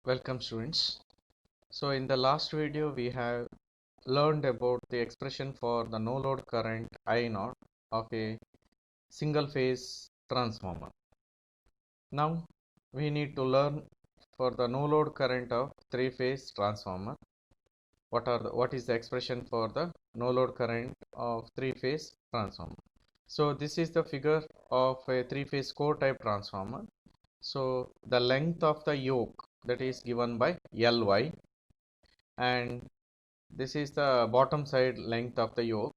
Welcome students. So in the last video we have learned about the expression for the no load current I naught of a single phase transformer. Now we need to learn for the no load current of three phase transformer. What is the expression for the no load current of three phase transformer? So this is the figure of a three phase core type transformer. So the length of the yoke that is given by Ly, and this is the bottom side length of the yoke,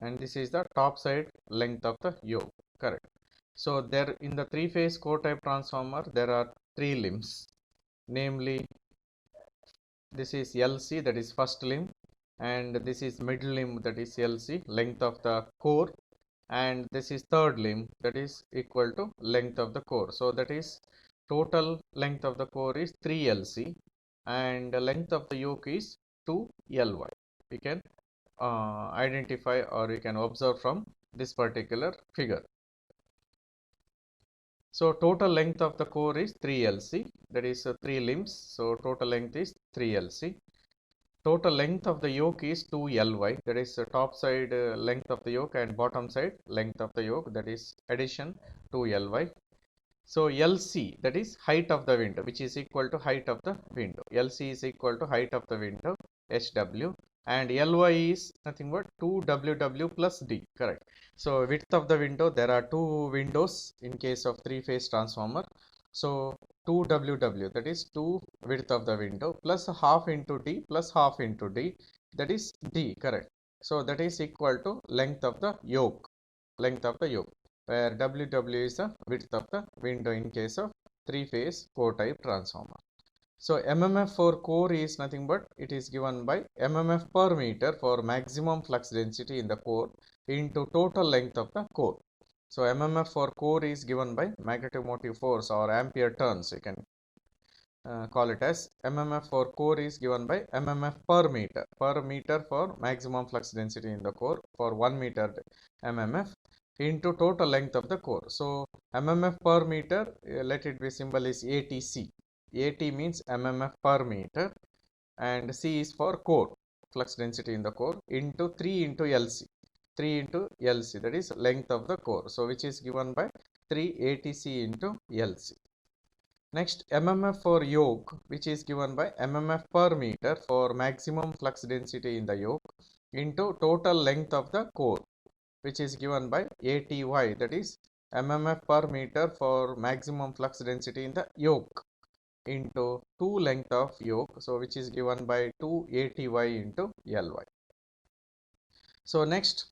and this is the top side length of the yoke. Correct. So there in the three phase core type transformer there are three limbs, namely this is LC, that is first limb, and this is middle limb, that is LC, length of the core, and this is third limb, that is equal to length of the core. So that is total length of the core is 3 LC and the length of the yoke is 2 Ly. We can identify or we can observe from this particular figure. So total length of the core is 3 LC, that is 3 limbs. So total length is 3 LC. Total length of the yoke is 2 Ly, that is top side length of the yoke and bottom side length of the yoke, that is addition 2 Ly. So LC, that is height of the window, which is equal to height of the window. LC is equal to height of the window, HW, and Ly is nothing but 2WW plus D, correct. So width of the window, there are two windows in case of three phase transformer. So 2WW, that is 2 width of the window, plus half into D plus half into D, that is D, correct. So that is equal to length of the yoke, where WW is the width of the window in case of three phase core type transformer. So MMF for core is nothing but it is given by MMF per meter for maximum flux density in the core into total length of the core. So MMF for core is given by magnetic motive force or ampere turns. You can call it as MMF for core is given by MMF per meter for maximum flux density in the core for 1 meter MMF into total length of the core. So MMF per meter, let it be symbol is ATC. AT means MMF per meter and C is for core, flux density in the core, into 3 into LC. 3 into LC, that is length of the core. So which is given by 3 ATC into LC. Next, MMF for yoke, which is given by MMF per meter for maximum flux density in the yoke into total length of the core, which is given by ATY, that is MMF per meter for maximum flux density in the yoke into 2 length of yoke, so which is given by 2 ATY into Ly. So next,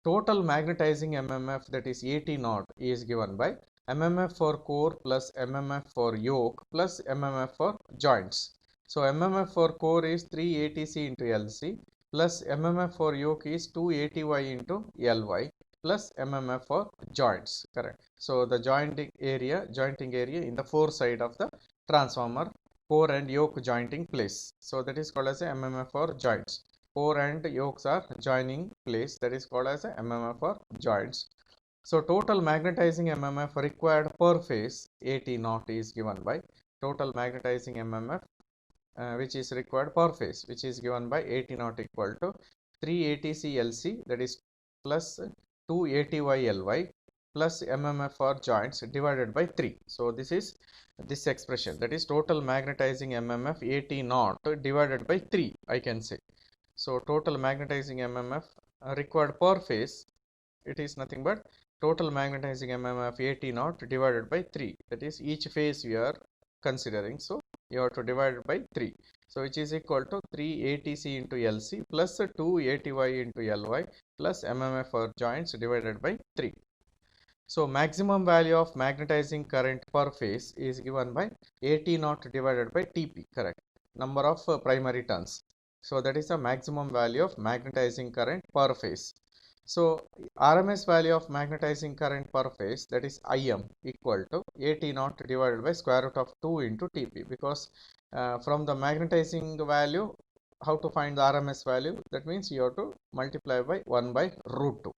total magnetizing MMF, that is AT naught, is given by MMF for core plus MMF for yoke plus MMF for joints. So MMF for core is 3 ATC into LC plus MMF for yoke is 2 ATY into Ly plus MMF for joints, correct. So the jointing area in the four side of the transformer, core and yoke jointing place. So that is called as a MMF for joints. Core and yokes are joining place, that is called as a MMF for joints. So total magnetizing MMF required per phase AT naught is given by total magnetizing MMF which is required per phase, which is given by AT naught equal to 3 ATC LC, that is plus 2 ATY Ly plus MMF for joints divided by 3. So this is this expression, that is total magnetizing MMF AT naught divided by 3, I can say. So total magnetizing MMF required per phase, it is nothing but total magnetizing MMF AT naught divided by 3, that is each phase we are considering, so you have to divide it by 3, so which is equal to 3 ATC into LC plus 2 ATY into Ly plus MMF for joints divided by 3. So maximum value of magnetizing current per phase is given by AT naught divided by TP, correct, number of primary turns. So that is the maximum value of magnetizing current per phase. So RMS value of magnetizing current per phase, that is IM, equal to AT naught divided by square root of 2 into TP, because from the magnetizing value, how to find the RMS value? That means you have to multiply by 1 by root 2.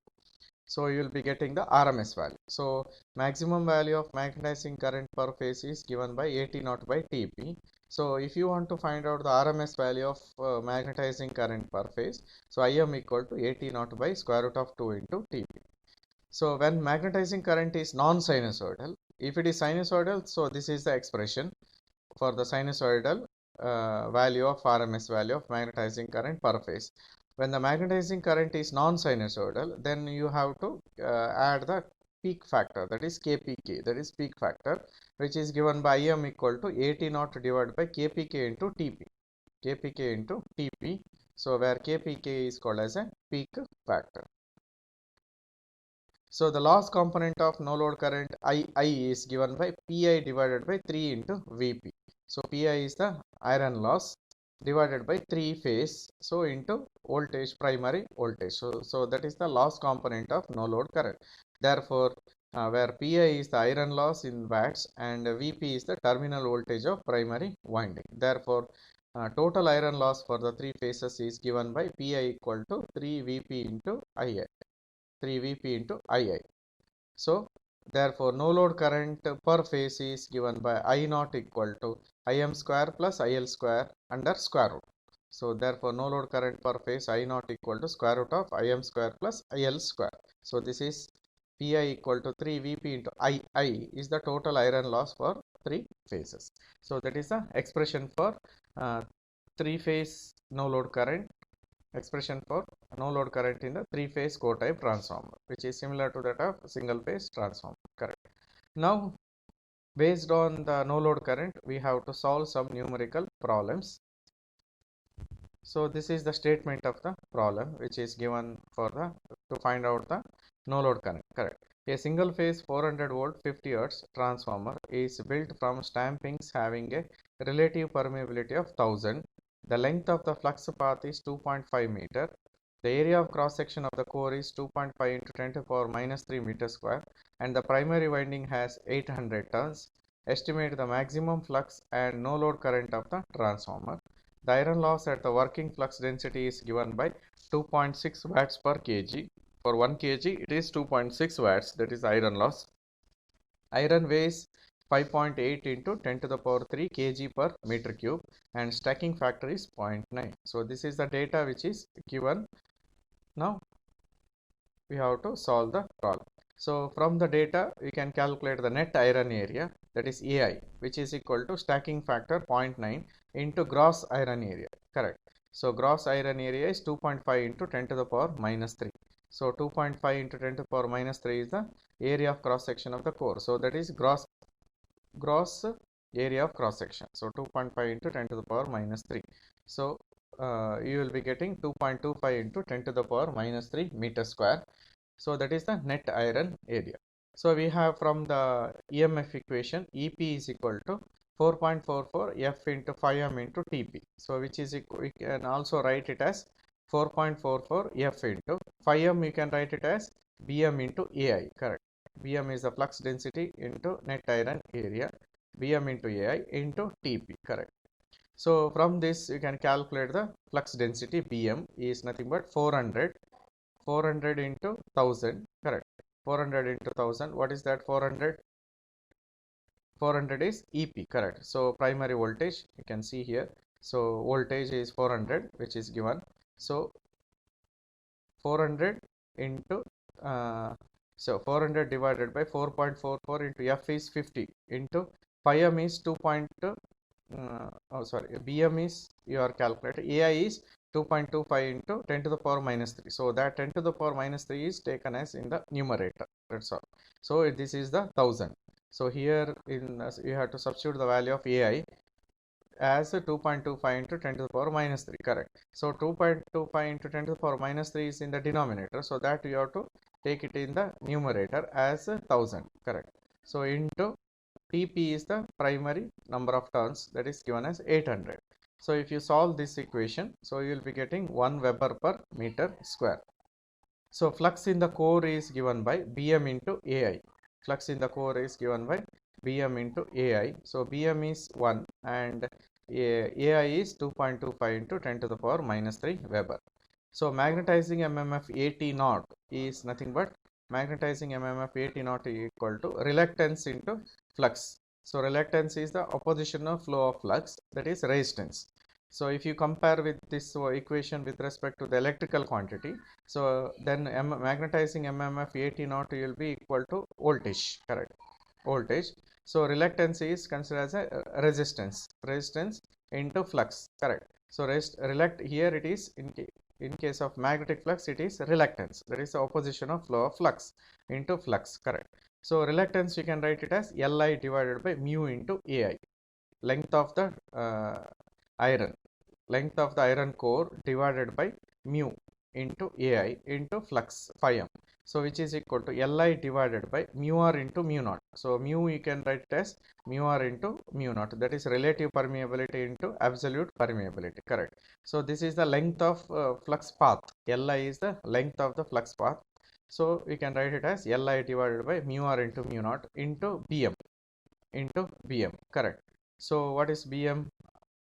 So you will be getting the RMS value. So maximum value of magnetizing current per phase is given by AT naught by TP. So if you want to find out the RMS value of magnetizing current per phase, so Im equal to AT naught by square root of 2 into TP. So when magnetizing current is non-sinusoidal, if it is sinusoidal, so this is the expression for the sinusoidal value of RMS value of magnetizing current per phase. When the magnetizing current is non-sinusoidal, then you have to add the peak factor, that is KPK, that is peak factor, which is given by Im equal to AT naught divided by KPK into TP. KPK into TP. So where KPK is called as a peak factor. So the loss component of no load current I is given by Pi divided by 3 into Vp. So Pi is the iron loss divided by 3 phase, so into voltage, primary voltage. So that is the loss component of no load current. Therefore, where Pi is the iron loss in watts and Vp is the terminal voltage of primary winding. Therefore, total iron loss for the 3 phases is given by Pi equal to 3 Vp into Ia. 3 Vp into Ii. So therefore no load current per phase is given by I naught equal to Im square plus IL square under square root. So therefore no load current per phase I naught equal to square root of Im square plus IL square. So this is Pi equal to 3 Vp into Ii is the total iron loss for 3 phases. So that is the expression for 3 phase no load current, expression for no load current in the 3-phase core type transformer, which is similar to that of single phase transformer. Correct. Now, based on the no load current, we have to solve some numerical problems. So this is the statement of the problem which is given for the to find out the no load current. Correct. A single phase 400 volt 50 hertz transformer is built from stampings having a relative permeability of 1000. The length of the flux path is 2.5 meter. The area of cross section of the core is 2.5 into 10 to the power minus 3 meter square, and the primary winding has 800 turns. Estimate the maximum flux and no load current of the transformer. The iron loss at the working flux density is given by 2.6 watts per kg. For 1 kg, it is 2.6 watts, that is iron loss. Iron weighs 5.8 into 10 to the power 3 kg per meter cube, and stacking factor is 0.9. So this is the data which is given. Now we have to solve the problem. So from the data, we can calculate the net iron area, that is AI, which is equal to stacking factor 0.9 into gross iron area. Correct. So gross iron area is 2.5 into 10 to the power minus 3. So 2.5 into 10 to the power minus 3 is the area of cross section of the core. So that is gross area of cross section. So 2.5 into 10 to the power minus 3. So you will be getting 2.25 into 10 to the power minus 3 meter square. So that is the net iron area. So we have from the EMF equation, EP is equal to 4.44 F into 5M into TP. So which is we can also write it as 4.44 F into 5M, you can write it as BM into AI. Correct. BM is the flux density into net iron area. BM into AI into TP. Correct. So from this you can calculate the flux density. BM is nothing but 400 into 1000. Correct. 400 into 1000. What is that? 400 is EP. Correct. So primary voltage you can see here. So voltage is 400, which is given. So 400 into so 400 divided by 4.44 into F is 50 into 5M is 2. BM is your calculator. AI is 2.25 into 10 to the power minus 3. So that 10 to the power minus 3 is taken as in the numerator. That's all. So this is the 1000. So here in you have to substitute the value of AI as 2.25 into 10 to the power minus 3. Correct. So 2.25 into 10 to the power minus 3 is in the denominator. So that you have to take it in the numerator as 1000. Correct. So into TP is the primary number of turns, that is given as 800. So if you solve this equation, so you will be getting 1 Weber per meter square. So flux in the core is given by BM into AI. Flux in the core is given by BM into AI. So BM is 1 and AI is 2.25 into 10 to the power minus 3 Weber. So magnetizing MMF AT naught is nothing but magnetizing MMF 80 naught equal to reluctance into flux. So reluctance is the opposition of flow of flux, that is resistance. So if you compare with this equation with respect to the electrical quantity, so then magnetizing MMF 80 naught will be equal to voltage, correct? Voltage. So reluctance is considered as a resistance into flux, correct? So here it is in case of magnetic flux, it is reluctance, that is the opposition of flow of flux into flux, correct? So reluctance we can write it as Li divided by mu into Ai, length of the iron, length of the iron core divided by mu into Ai into flux phi m. So which is equal to Li divided by mu r into mu naught. So mu you can write it as mu r into mu naught, that is relative permeability into absolute permeability, correct? So this is the length of flux path. Li is the length of the flux path. So we can write it as Li divided by mu r into mu naught into Bm, correct? So what is Bm?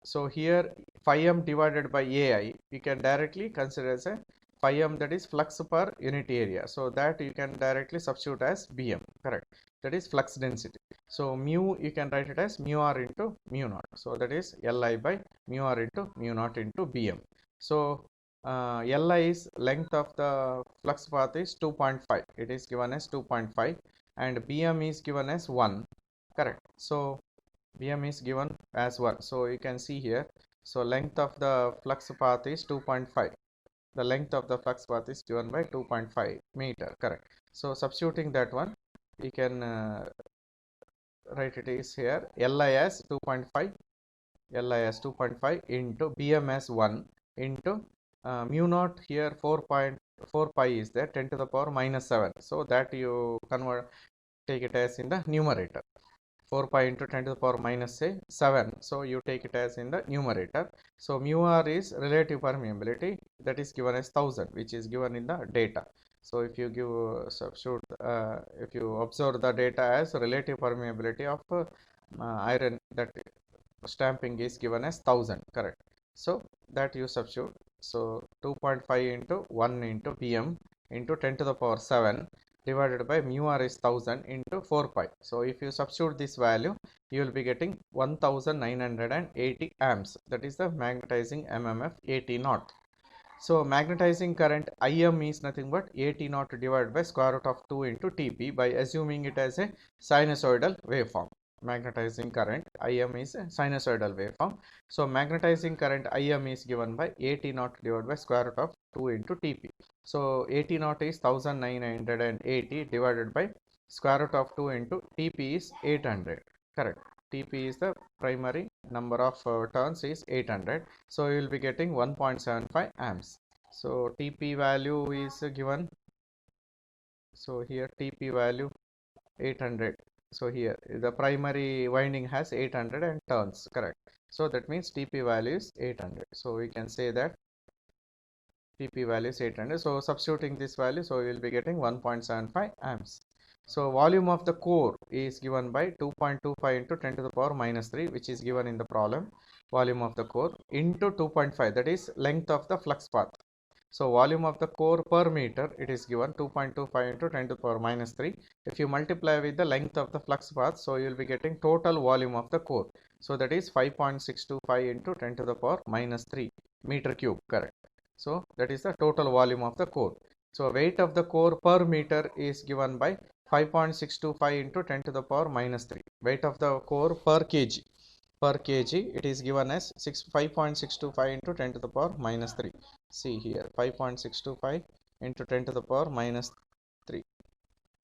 So here phi m divided by Ai, we can directly consider as a phi m, that is flux per unit area. So that you can directly substitute as Bm, correct? That is flux density. So mu you can write it as mu r into mu naught. So that is Li by mu r into mu naught into Bm. So Li is length of the flux path is 2.5. It is given as 2.5 and Bm is given as 1, correct? So Bm is given as 1. So you can see here. So length of the flux path is 2.5. The length of the flux path is given by 2.5 meter, correct? So substituting that one, we can write it is here Li as 2.5, Li as 2.5 into Bm as 1 into mu naught here 4.4 pi is there, 10 to the power minus 7. So that you take it as in the numerator. 4 pi into 10 to the power minus say 7. So you take it as in the numerator. So mu r is relative permeability, that is given as 1000, which is given in the data. So if you give substitute, if you observe the data as relative permeability of iron, that stamping is given as 1000, correct? So that you substitute. So 2.5 into 1 into Pm into 10 to the power 7 divided by mu r is 1000 into 4 pi. So if you substitute this value, you will be getting 1980 amps. That is the magnetizing MMF 80 naught. So magnetizing current Im is nothing but 80 naught divided by square root of 2 into Tp by assuming it as a sinusoidal waveform. Magnetizing current Im is a sinusoidal waveform. So magnetizing current Im is given by 80 naught divided by square root of 2 into Tp. So 80 naught is 1980 divided by square root of 2 into Tp is 800, correct? Tp is the primary number of turns is 800. So you will be getting 1.75 amps. So Tp value is given. So here Tp value 800. So here the primary winding has 800 and turns, correct? So that means Tp value is 800. So we can say that Tp value is 800. So substituting this value, so we will be getting 1.75 amps. So volume of the core is given by 2.25 into 10 to the power minus 3, which is given in the problem. Volume of the core into 2.5, that is length of the flux path. So volume of the core per meter, it is given 2.25 into 10 to the power minus 3. If you multiply with the length of the flux path, so you will be getting total volume of the core. So that is 5.625 into 10 to the power minus 3 meter cube, correct? So that is the total volume of the core. So weight of the core per meter is given by 5.625 into 10 to the power minus 3. Weight of the core per kg. Per kg it is given as 5.625 into 10 to the power minus 3. See here 5.625 into 10 to the power minus 3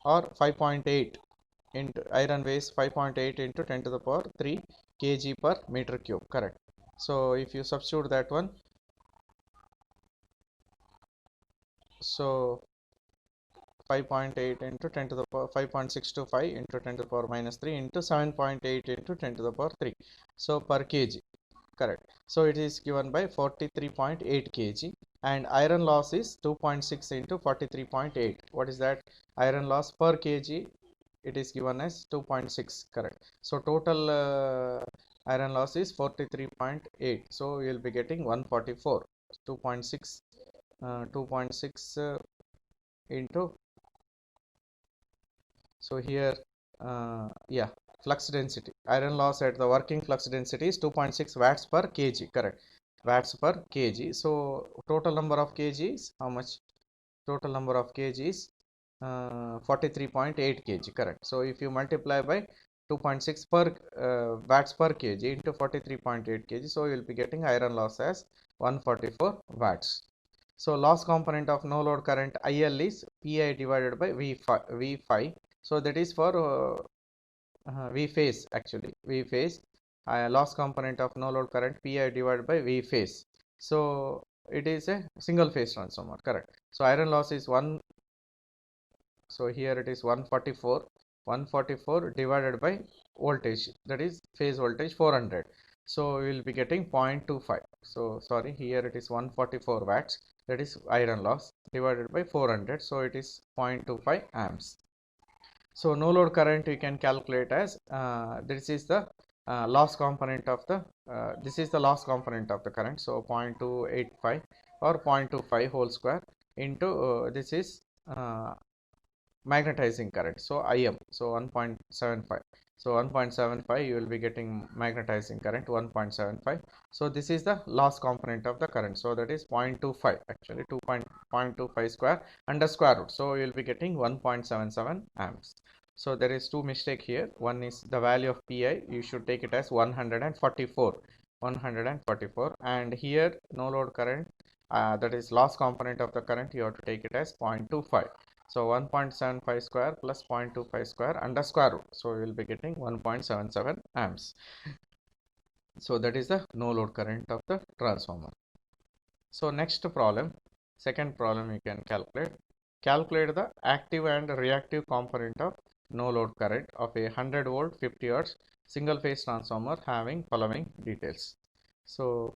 or 5.8 into iron weighs 5.8 into 10 to the power 3 kg per meter cube, correct? So if you substitute that one, so 5.8 into 10 to the power 5.625 into 10 to the power minus 3 into 7.8 into 10 to the power 3. So per kg, correct? So it is given by 43.8 kg and iron loss is 2.6 into 43.8. What is that? Iron loss per kg, it is given as 2.6, correct? So total iron loss is 43.8. So we will be getting 144. 2.6 into So here, yeah, flux density, iron loss at the working flux density is 2.6 watts per kg, correct? Watts per kg. So total number of kgs, how much? Total number of kgs, 43.8 kg, correct? So if you multiply by 2.6 per watts per kg into 43.8 kg, so you will be getting iron loss as 144 watts. So loss component of no load current IL is Pi divided by V5. So that is for V phase, actually V phase, loss component of no load current Pi divided by V phase. So it is a single phase transformer, correct? So iron loss is 1, so here it is 144 divided by voltage, that is phase voltage 400. So we will be getting 0.25. So sorry, here it is 144 watts, that is iron loss, divided by 400. So it is 0.25 amps. So no load current we can calculate as this is the loss component of the this is the loss component of the current. So 0.285 or 0.25 whole square into this is magnetizing current, so IM, so 1.75. So 1.75 you will be getting magnetizing current 1.75. So this is the loss component of the current, so that is 0.25, actually 2.25 square under square root, so you will be getting 1.77 amps. So there is two mistake here. One is the value of Pi, you should take it as 144, and here no load current, that is loss component of the current, you have to take it as 0.25. So 1.75 square plus 0.25 square under square root. So we will be getting 1.77 amps. So that is the no load current of the transformer. So next problem, second problem you can calculate. Calculate the active and reactive component of no load current of a 100 volt 50 hertz single phase transformer having following details. So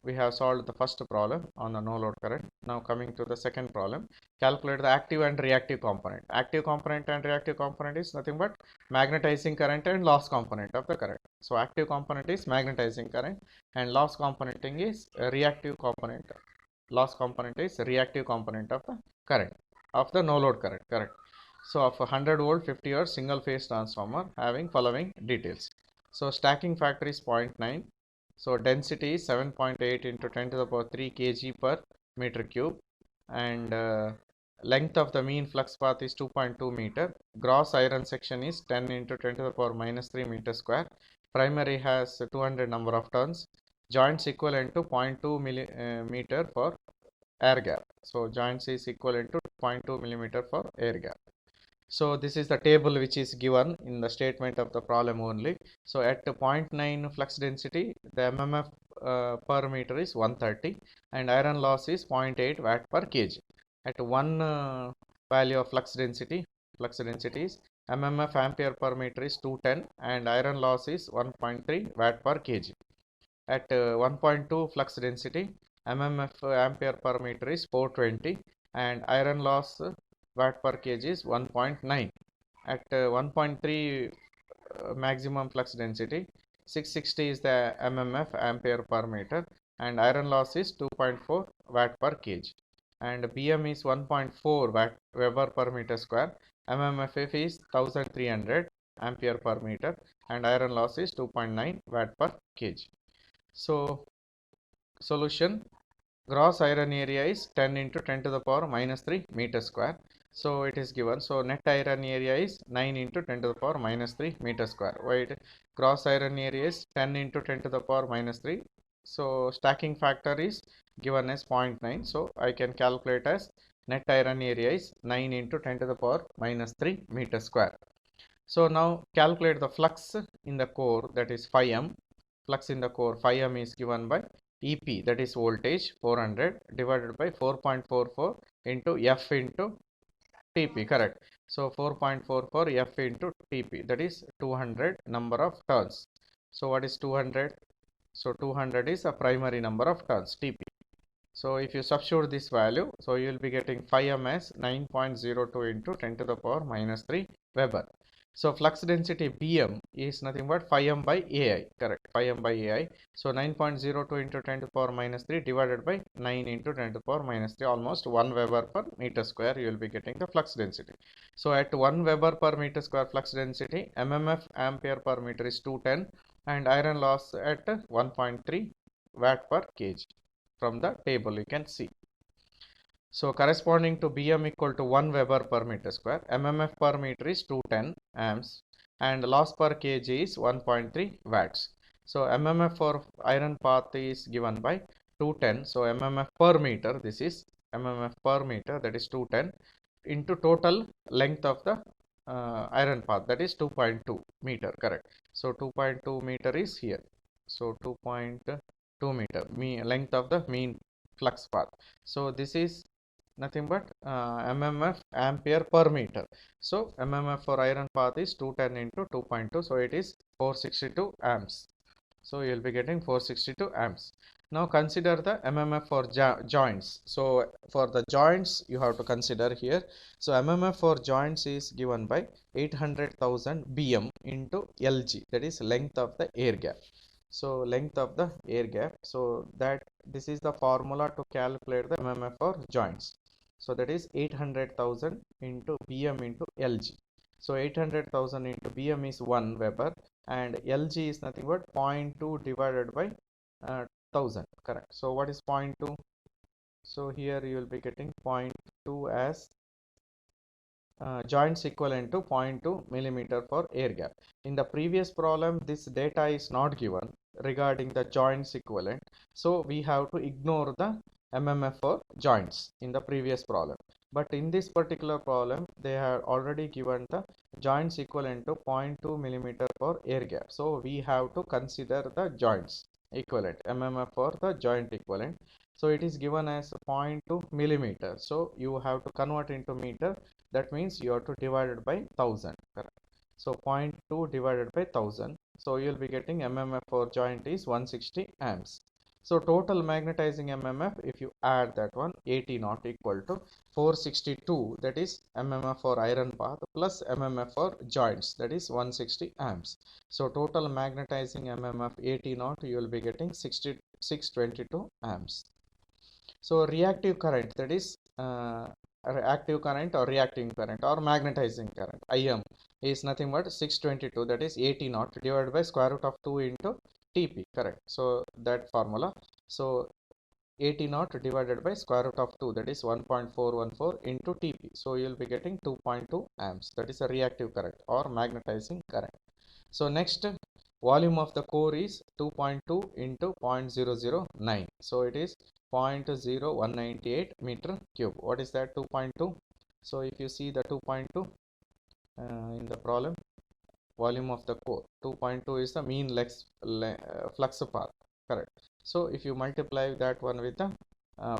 we have solved the first problem on the no load current. Now coming to the second problem, calculate the active and reactive component. Active component and reactive component is nothing but magnetizing current and loss component of the current. So active component is magnetizing current and loss component is reactive component. Loss component is reactive component of the current of the no load current, correct? So of a 100 volt 50 hertz single phase transformer having following details. So stacking factor is 0.9. So density is 7.8 into 10 to the power 3 kg per meter cube, and length of the mean flux path is 2.2 meter. Gross iron section is 10 into 10 to the power minus 3 meter square. Primary has 200 number of turns. Joints equivalent to 0.2 millimeter for air gap. So joints is equivalent to 0.2 millimeter for air gap. So this is the table which is given in the statement of the problem only. So at 0.9 flux density, the mmf per meter is 130 and iron loss is 0.8 watt per kg. At 1 value of flux density is mmf ampere per meter is 210 and iron loss is 1.3 watt per kg. At 1.2 flux density, mmf ampere per meter is 420 and iron loss watt per kg is 1.9. At 1.3 maximum flux density, 660 is the mmf ampere per meter and iron loss is 2.4 watt per kg. And Bm is 1.4 watt Weber per meter square. MMFF is 1300 ampere per meter and iron loss is 2.9 watt per kg. So solution, gross iron area is 10 into 10 to the power minus 3 meter square. So it is given. So net iron area is 9 into 10 to the power minus 3 meter square. Why gross iron area is 10 into 10 to the power minus 3. So stacking factor is given as 0.9. So I can calculate as net iron area is 9 into 10 to the power minus 3 meter square. So now calculate the flux in the core, that is 5M. Flux in the core 5M is given by EP, that is voltage 400 divided by 4.44 into F into TP, correct? So 4.44 F into TP, that is 200 number of turns. So what is 200? So 200 is a primary number of turns, TP. So if you substitute this value, so you will be getting 5M as 9.02 into 10 to the power minus 3 Weber. So flux density Bm is nothing but phi m by Ai, correct, phi m by Ai. So 9.02 into 10 to the power minus 3 divided by 9 into 10 to the power minus 3, almost 1 Weber per meter square, you will be getting the flux density. So at 1 Weber per meter square flux density, mmf ampere per meter is 210 and iron loss at 1.3 watt per kg. From the table you can see. So corresponding to Bm equal to 1 Weber per meter square, mmf per meter is 210 amps and loss per kg is 1.3 watts. So mmf for iron path is given by 210. So mmf per meter, this is mmf per meter, that is 210 into total length of the iron path, that is 2.2 meter, correct. So 2.2 meter is here. So 2.2 meter length of the mean flux path. So this is nothing but mmf ampere per meter. So mmf for iron path is 210 into 2.2, so it is 462 amps. So you will be getting 462 amps. Now consider the mmf for joints. So for the joints you have to consider here. So mmf for joints is given by 800,000 bm into lg, that is length of the air gap. So length of the air gap. So that this is the formula to calculate the mmf for joints. So that is 800,000 into bm into lg. So 800,000 into bm is 1 Weber and lg is nothing but 0.2 divided by 1000, correct. So what is 0.2? So here you will be getting 0.2 as joints equivalent to 0.2 millimeter for air gap. In the previous problem, this data is not given regarding the joints equivalent. So we have to ignore the mmf for joints in the previous problem. But in this particular problem, they have already given the joints equivalent to 0.2 millimeter for air gap. So we have to consider the joints equivalent, mmf for the joint equivalent. So it is given as 0.2 millimeter. So you have to convert into meter. That means you have to divide it by 1000, correct. So 0.2 divided by 1000. So you will be getting mmf for joint is 160 amps. So total magnetizing mmf, if you add that one, 80 naught equal to 462, that is mmf for iron path plus mmf for joints, that is 160 amps. So total magnetizing mmf 80 naught, you will be getting 622 amps. So reactive current, that is active current or reacting current or magnetizing current, IM, is nothing but 622, that is 80 naught divided by square root of 2 into TP, correct. So that formula. So 80 naught divided by square root of 2, that is 1.414 into TP. So you will be getting 2.2 amps, that is a reactive current or magnetizing current. So next, volume of the core is 2.2 into 0.009. So it is 0.0198 meter cube. What is that 2.2? So if you see the 2.2 in the problem, volume of the core, 2.2 is the mean flux path, correct. So if you multiply that one with the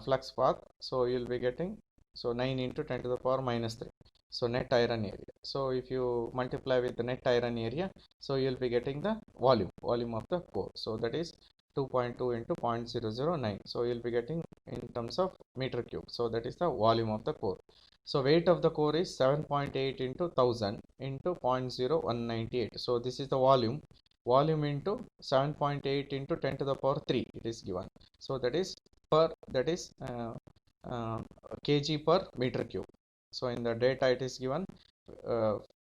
flux path, so you will be getting, so 9 into 10 to the power minus 3. So net iron area. So if you multiply with the net iron area, so you will be getting the volume of the core. So that is 2.2 into 0.009. So you will be getting in terms of meter cube. So that is the volume of the core. So weight of the core is 7.8 into 1000 into 0.0198. So this is the volume into 7.8 into 10 to the power 3 it is given. So that is kg per meter cube. So in the data it is given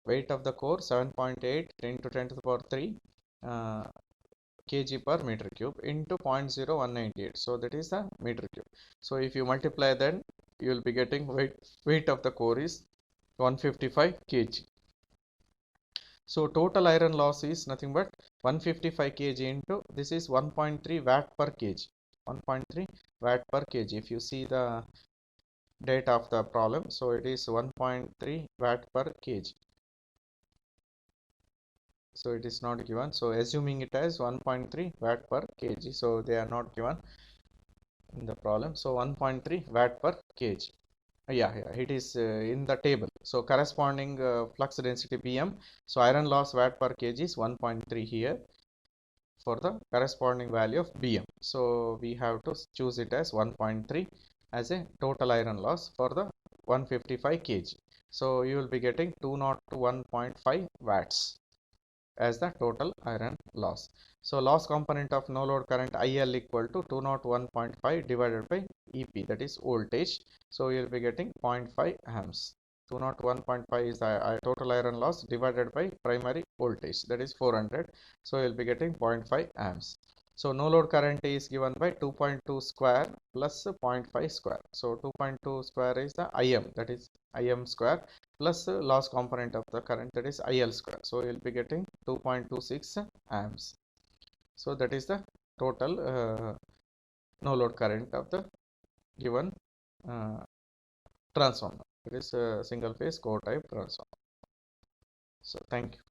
weight of the core 7.8 into 10 to the power 3 kg per meter cube into 0.0198. So that is the meter cube. So if you multiply, then you will be getting weight of the core is 155 kg. So total iron loss is nothing but 155 kg into this is 1.3 watt per kg. 1.3 watt per kg. If you see the data of the problem, so it is 1.3 watt per kg. So it is not given. So assuming it as 1.3 watt per kg. So they are not given in the problem. So 1.3 watt per kg. Yeah, it is in the table. So corresponding flux density Bm. So iron loss watt per kg is 1.3 here for the corresponding value of Bm. So we have to choose it as 1.3 as a total iron loss for the 155 kg. So you will be getting 201.5 watts as the total iron loss. So loss component of no load current IL equal to 201.5 divided by EP, that is voltage. So you will be getting 0.5 amps. 201.5 is the total iron loss divided by primary voltage, that is 400. So you will be getting 0.5 amps. So no load current is given by 2.2 square plus 0.5 square. So 2.2 square is the IM, that is IM square, plus loss component of the current, that is IL square. So you'll be getting 2.26 amps. So that is the total no load current of the given uh, transformer. It is a single phase core type transformer. So thank you.